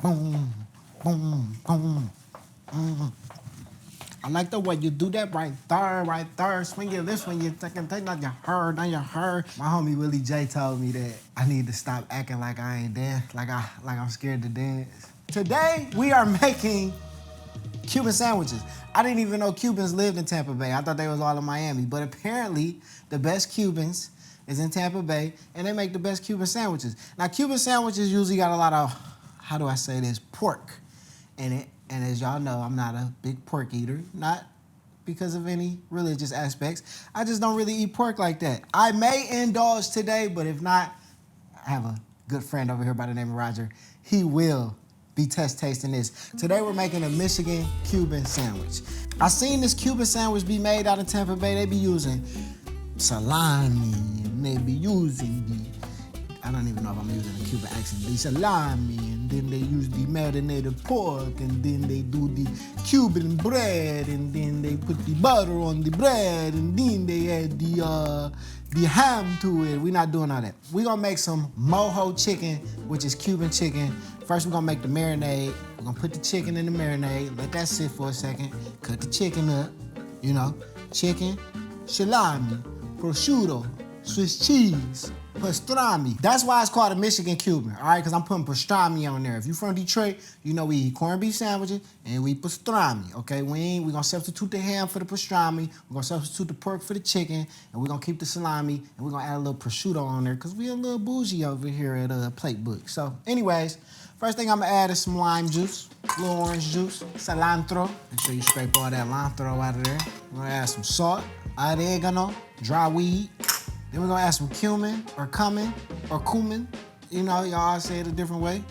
Boom, boom, boom. I like the way you do that right there. Swing your lips when you're taking down your hair. My homie Willie J told me that I need to stop acting like I ain't dance, like I'm scared to dance. Today, we are making Cuban sandwiches. I didn't even know Cubans lived in Tampa Bay. I thought they was all in Miami, but apparently the best Cubans is in Tampa Bay, and they make the best Cuban sandwiches. Now, Cuban sandwiches usually got a lot of, how do I say this, pork in it. And as y'all know, I'm not a big pork eater, not because of any religious aspects. I just don't really eat pork like that. I may indulge today, but if not, I have a good friend over here by the name of Roger. He will be tasting this. Today we're making a Michigan Cuban sandwich. I seen this Cuban sandwich be made out of Tampa Bay. They be using salami, and they be using I don't even know if I'm using a Cuban accent, the salami, and then they use the marinated pork, and then they do the Cuban bread, and then they put the butter on the bread, and then they add the ham to it. We're not doing all that. We're gonna make some mojo chicken, which is Cuban chicken. First, we're gonna make the marinade. We're gonna put the chicken in the marinade, let that sit for a second, cut the chicken up, chicken, salami, prosciutto, Swiss cheese, pastrami. That's why it's called a Michigan Cuban, all right? Because I'm putting pastrami on there. If you're from Detroit, you know we eat corned beef sandwiches and we eat pastrami, okay? We're going to substitute the ham for the pastrami. We're going to substitute the pork for the chicken, and we're going to keep the salami, and we're going to add a little prosciutto on there because we're a little bougie over here at Platebook. So anyways, first thing I'm going to add is some lime juice, a little orange juice, cilantro. Make sure you scrape all that cilantro out of there. We're going to add some salt, oregano, dry weed. Then we're gonna add some cumin. You know, y'all say it a different way.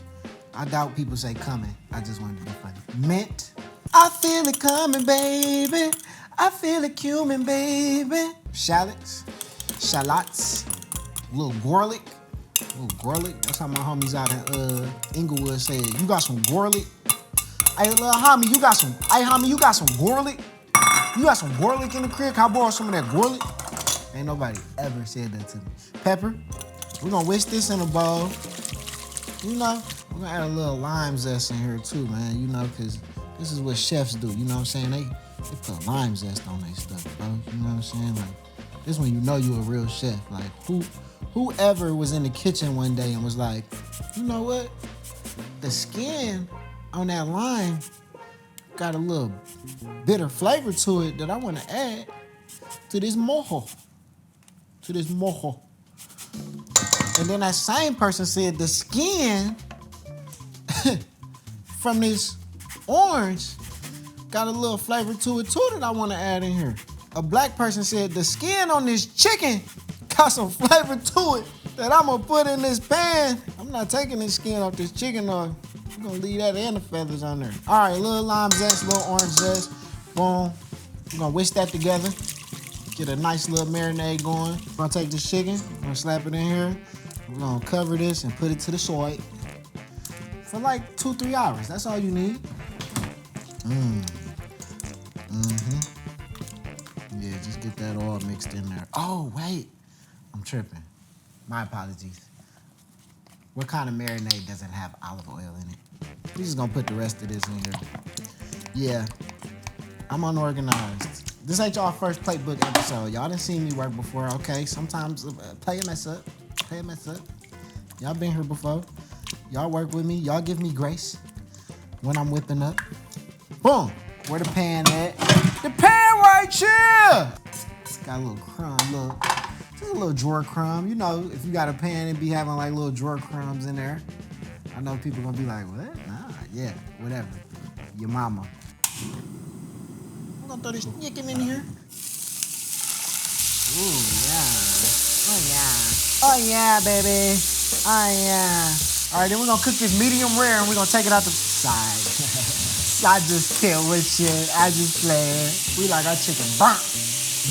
I doubt people say cumin. I just wanted to be funny. Mint. I feel it coming, baby. I feel it cumin, baby. Shallots. A little garlic. That's how my homies out in Inglewood say it. You got some garlic? Hey, little homie, you got some garlic? You got some garlic in the crib? Can I borrow some of that garlic? Ain't nobody ever said that to me. Pepper. We're gonna whisk this in a bowl. We're gonna add a little lime zest in here too, man. Because this is what chefs do. You know what I'm saying? They put lime zest on their stuff, bro. You know what I'm saying? Like, this when you know you a real chef. Like, whoever was in the kitchen one day and was like, you know what? The skin on that lime got a little bitter flavor to it that I want to add to this mojo. And then that same person said the skin from this orange got a little flavor to it too that I want to add in here. A black person said the skin on this chicken got some flavor to it that I'm gonna put in this pan. I'm not taking this skin off this chicken, or I'm gonna leave that and the feathers on there. All right, little lime zest, little orange zest, boom. We're gonna whisk that together. Get a nice little marinade going. We're gonna take this chicken, we're gonna slap it in here. We're gonna cover this and put it to the side for like 2-3 hours. That's all you need. Yeah, just get that all mixed in there. Oh, wait, I'm tripping. My apologies. What kind of marinade doesn't have olive oil in it? We're just gonna put the rest of this in here. Yeah, I'm unorganized. This ain't y'all first Platebook episode. Y'all done seen me work before, okay? Sometimes play a mess up. Y'all been here before. Y'all work with me. Y'all give me grace when I'm whipping up. Boom. Where the pan at? The pan right here! Got a little crumb, just a little drawer crumb. You know, if you got a pan, it be having like little drawer crumbs in there. I know people gonna be like, what? Nah, yeah, whatever. Your mama. I'm gonna throw this chicken in here. Ooh, yeah. Oh, yeah, baby. Oh, yeah. All right, then we're gonna cook this medium rare and we're gonna take it out the side. I just kill with shit. I just play. We like our chicken burnt.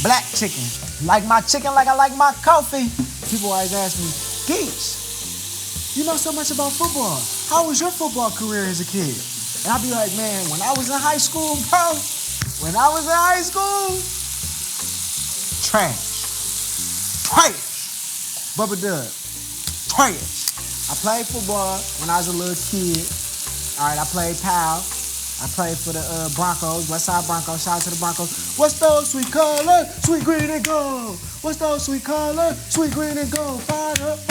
Black chicken. Like my chicken like I like my coffee. People always ask me, Geech, you know so much about football. How was your football career as a kid? And I'll be like, man, when I was in high school, bro, trash. Bubba Dub, trash. I played football when I was a little kid. All right, I played PAL. I played for the Broncos, Westside Broncos. Shout out to the Broncos. What's those sweet color? Sweet green and gold. What's those sweet color? Sweet green and gold. Fired up,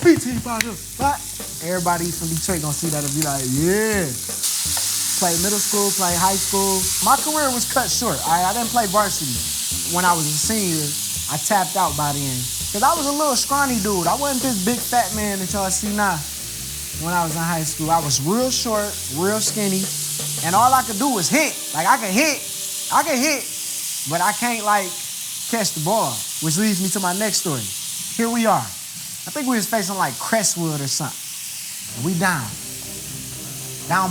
BT fired up. But everybody from Detroit gonna see that and be like, yeah. Played middle school, played high school. My career was cut short. I didn't play varsity. When I was a senior, I tapped out by then. Cause I was a little scrawny dude. I wasn't this big fat man that y'all see now. When I was in high school, I was real short, real skinny. And all I could do was hit. Like, I could hit, but I can't, like, catch the ball, which leads me to my next story. Here we are. I think we was facing, like, Crestwood or something. And we down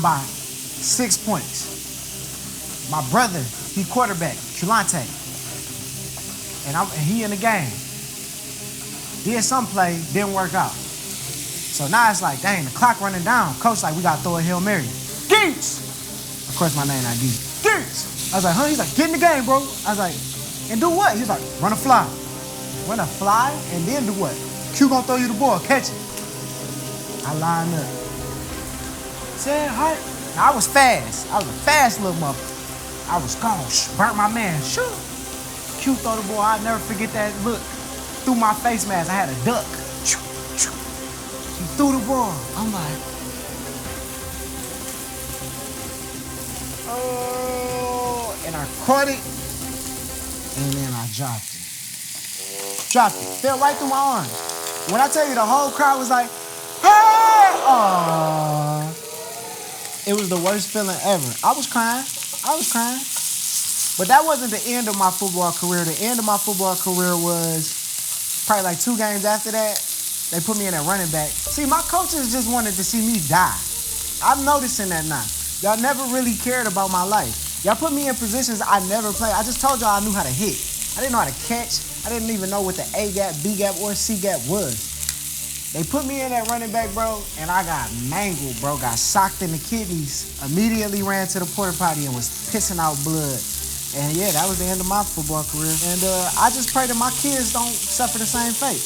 by 6 points. My brother, he quarterback, Culante. And he in the game. Did some play, didn't work out. So now it's like, dang, the clock running down. Coach like, we got to throw a Hail Mary. Geech! Of course, my name not Geech. Geech! I was like, huh? He's like, get in the game, bro. I was like, and do what? He's like, run a fly. Run a fly, and then do what? Q gonna throw you the ball, catch it. I lined up. Said, hi. Now, I was fast. I was a fast little motherfucker. I was gone, burnt my man. Shoot. Q throw the ball. I'll never forget that look. Through my face mask, I had a duck. He threw the ball. I'm like, oh, and I caught it, and then I dropped it. Dropped it. Fell right through my arm. When I tell you the whole crowd was like, hey! Aww. It was the worst feeling ever. I was crying. But that wasn't the end of my football career. The end of my football career was probably like 2 games after that. They put me in at running back. See, my coaches just wanted to see me die. I'm noticing that now. Y'all never really cared about my life. Y'all put me in positions I never played. I just told y'all I knew how to hit. I didn't know how to catch. I didn't even know what the A gap, B gap, or C gap was. They put me in at running back, bro, and I got mangled, bro. Got socked in the kidneys. Immediately ran to the porta potty and was pissing out blood. And yeah, that was the end of my football career. And I just pray that my kids don't suffer the same fate.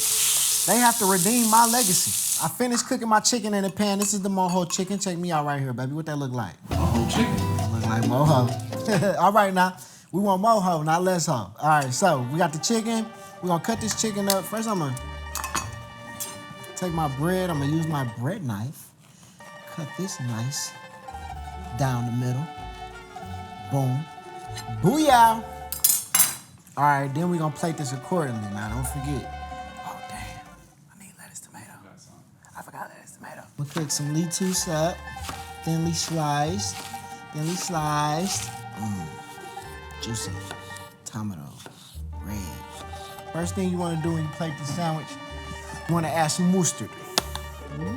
They have to redeem my legacy. I finished cooking my chicken in the pan. This is the moho chicken. Check me out right here, baby. What that look like? Moho chicken. Look like moho. All right, now. We want moho, not less ho. All right, so we got the chicken. We're going to cut this chicken up. First, I'm going to take my bread. I'm going to use my bread knife. Cut this nice down the middle. Boom. Booyah. All right, then we're going to plate this accordingly. Now, don't forget. Oh, damn. I need lettuce, tomato. I forgot lettuce, tomato. We'll cook some lettuce up. Thinly sliced. Juicy. Tomato. Red. First thing you want to do when you plate the sandwich, you want to add some mustard.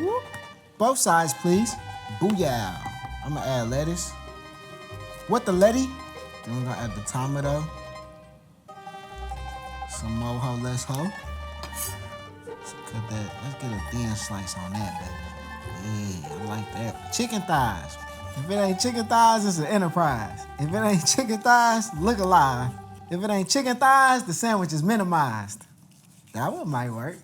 Whoop. Both sides, please. Booyah. I'm going to add lettuce. What the letty? Then we're going to add the tomato. Some moho, less ho. Let's cut that. Let's get a thin slice on that, baby. Yeah, I like that. Chicken thighs. If it ain't chicken thighs, it's an enterprise. If it ain't chicken thighs, look alive. If it ain't chicken thighs, the sandwich is minimized. That one might work.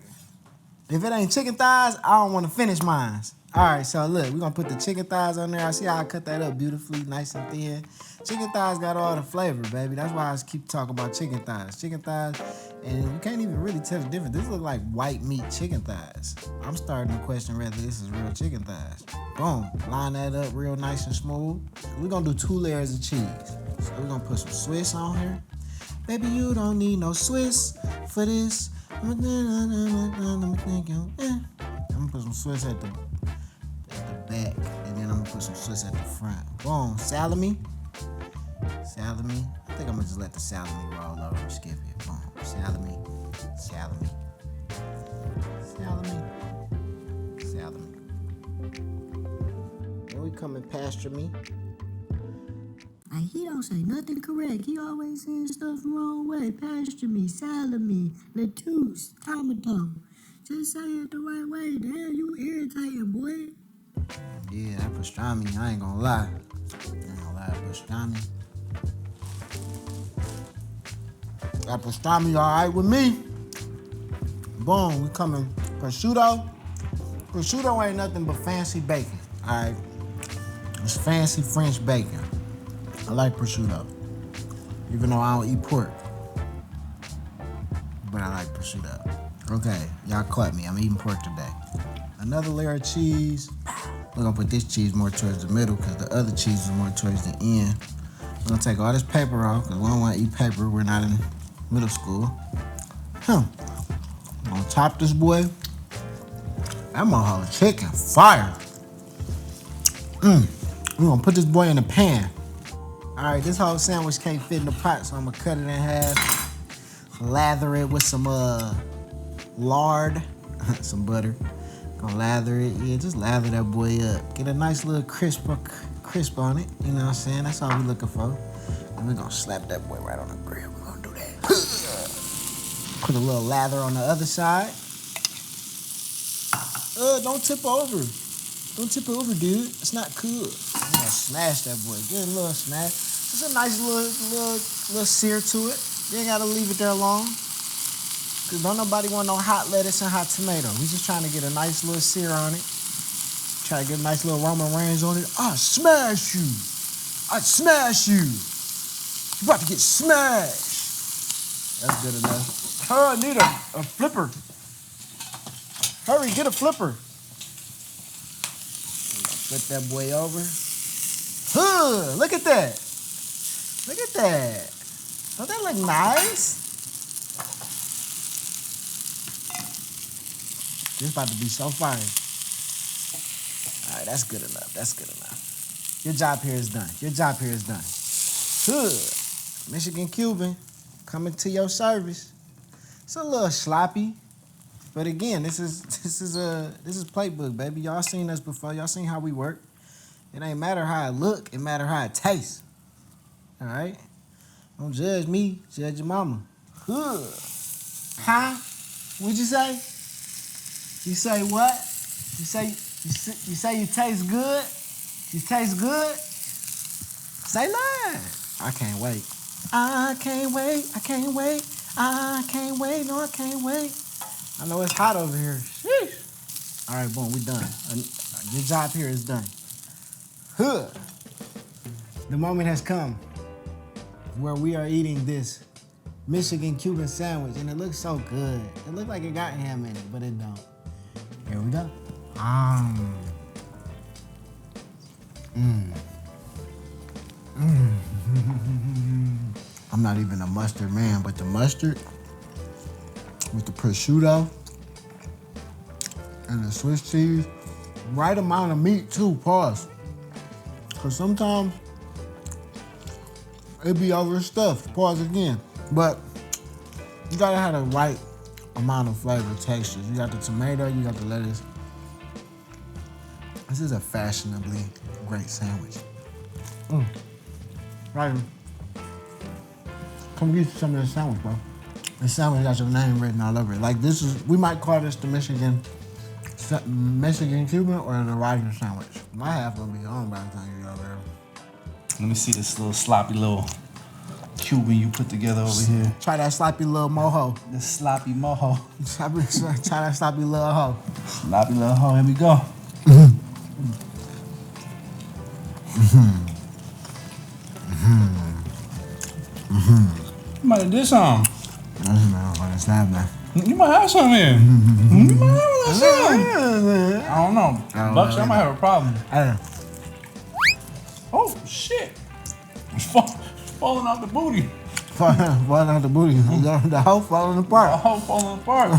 If it ain't chicken thighs, I don't want to finish mine. All right, so look, we're going to put the chicken thighs on there. I see how I cut that up beautifully, nice and thin. Chicken thighs got all the flavor, baby. That's why I keep talking about chicken thighs. Chicken thighs, and you can't even really tell the difference. This look like white meat chicken thighs. I'm starting to question whether this is real chicken thighs. Boom, line that up real nice and smooth. We're going to do 2 layers of cheese. So we're going to put some Swiss on here. Baby, you don't need no Swiss for this. I'm going to put some Swiss at the back, and then I'm gonna put some Swiss at the front. Boom, salami. I think I'm gonna just let the salami roll over and skip it. Boom, salami. Then we come in pastrami. He don't say nothing correct. He always saying stuff the wrong way. Pastrami, salami, lettuce, tomato. Just say it the right way. Damn, you irritating, boy. Yeah, that pastrami, I ain't gonna lie. Pastrami. That pastrami all right with me. Boom, we coming prosciutto. Prosciutto ain't nothing but fancy bacon, all right? It's fancy French bacon. I like prosciutto, even though I don't eat pork. But I like prosciutto. Okay, y'all caught me. I'm eating pork today. Another layer of cheese. We're gonna put this cheese more towards the middle because the other cheese is more towards the end. We're gonna take all this paper off because we don't want to eat paper. We're not in middle school. I'm gonna top this boy. That mojo chicken fire. We're gonna put this boy in the pan. All right, this whole sandwich can't fit in the pot, so I'm gonna cut it in half. Lather it with some lard, some butter. Gonna lather it, yeah, just lather that boy up. Get a nice little crisp on it, you know what I'm saying? That's all we're looking for. And we're gonna slap that boy right on the grill. We're gonna do that. Put a little lather on the other side. Don't tip over. Don't tip over, dude. It's not cool. I'm gonna smash that boy. Get a little smash. Just a nice little sear to it. You ain't gotta leave it there long. Cause don't nobody want no hot lettuce and hot tomato. We just trying to get a nice little sear on it. Try to get a nice little Roman Reigns on it. I smash you. I smash you. You about to get smashed. That's good enough. Oh, I need a flipper. Hurry, get a flipper. Flip that boy over. Look at that. Look at that. Don't that look nice? This about to be so fire. All right, that's good enough. That's good enough. Your job here is done. Your job here is done. Michigan Cuban coming to your service. It's a little sloppy, but again, this is Platebook, baby. Y'all seen us before. Y'all seen how we work. It ain't matter how it look. It matter how it tastes. All right. Don't judge me. Judge your mama. Huh? What'd you say? You say what? You say you taste good? You taste good? Say that. I can't wait. I can't wait. I can't wait. I can't wait. No, I can't wait. I know it's hot over here. Sheesh. All right, boom, we done. Your job here is done. The moment has come where we are eating this Michigan Cuban sandwich, and it looks so good. It looks like it got ham in it, but it don't. Here we go. I'm not even a mustard man, but the mustard with the prosciutto and the Swiss cheese, right amount of meat too, pause. Cause sometimes it be overstuffed, pause again. But you gotta have the right amount of flavor textures. You got the tomato, you got the lettuce. This is a fashionably great sandwich. Right. Come get some of this sandwich, bro. This sandwich got your name written all over it. Like this is, we might call this the Michigan Cuban or the Rising sandwich. My half will be on by the time you go there. Let me see this little sloppy little Cuban you put together over here. Try that sloppy little moho. This sloppy moho. Try that sloppy little hoe. Sloppy little hoe, here we go. You might have did some. You might have some here. You might have some. I don't know. Bucks, I might have a problem. Oh, shit. It's falling off the booty. Falling off the booty. The hoe falling apart. The hoe falling apart.